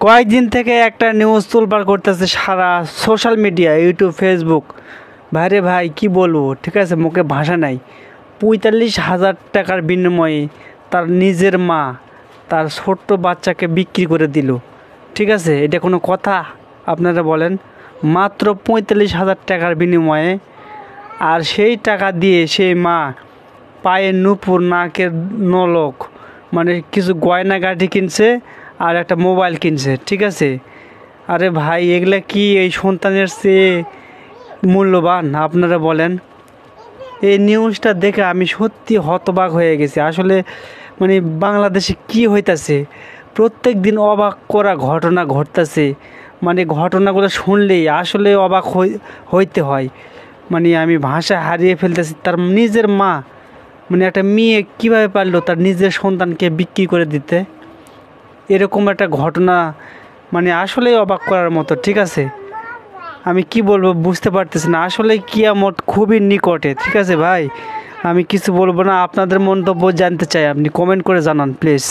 কয়েকদিন থেকে একটা নিউজ তোলপাড় করতেছে সারা সোশ্যাল মিডিয়া, ইউটিউব, ফেসবুক। ভাইরে ভাই কি বলবো, ঠিক আছে, মুখে ভাষা নাই। ৪৫,০০০ টাকার বিনিময়ে তার নিজের মা তার ছোট্ট বাচ্চাকে বিক্রি করে দিল। ঠিক আছে, এটা কোনো কথা? আপনারা বলেন। মাত্র ৪৫,০০০ টাকার বিনিময়ে। আর সেই টাকা দিয়ে সেই মা পায়ের নূপুর, নাকের নলক, মানে কিছু গয়নাগাটি কিনছে আর একটা মোবাইল কিনছে। ঠিক আছে, আরে ভাই এগুলা কি এই সন্তানের চেয়ে মূল্যবান? আপনারা বলেন। এই নিউজটা দেখে আমি সত্যি হতবাক হয়ে গেছি। আসলে মানে বাংলাদেশে কি হইতাছে, প্রত্যেক দিন অবাক করা ঘটনা ঘটতেছে। মানে ঘটনাগুলো শুনলেই আসলে অবাক হইতে হয়। মানে আমি ভাষা হারিয়ে ফেলতেছি। তার নিজের মা, মানে একটা মেয়ে কীভাবে পারলো তার নিজের সন্তানকে বিক্রি করে দিতে? এরকম একটা ঘটনা মানে আসলেই অবাক করার মতো। ঠিক আছে, আমি কি বলবো বুঝতে পারতেছি না। আসলে কিয়ামত খুবই নিকটে। ঠিক আছে ভাই, আমি কিছু বলবো না। আপনাদের মন্তব্য জানতে চাই, আপনি কমেন্ট করে জানান প্লিজ।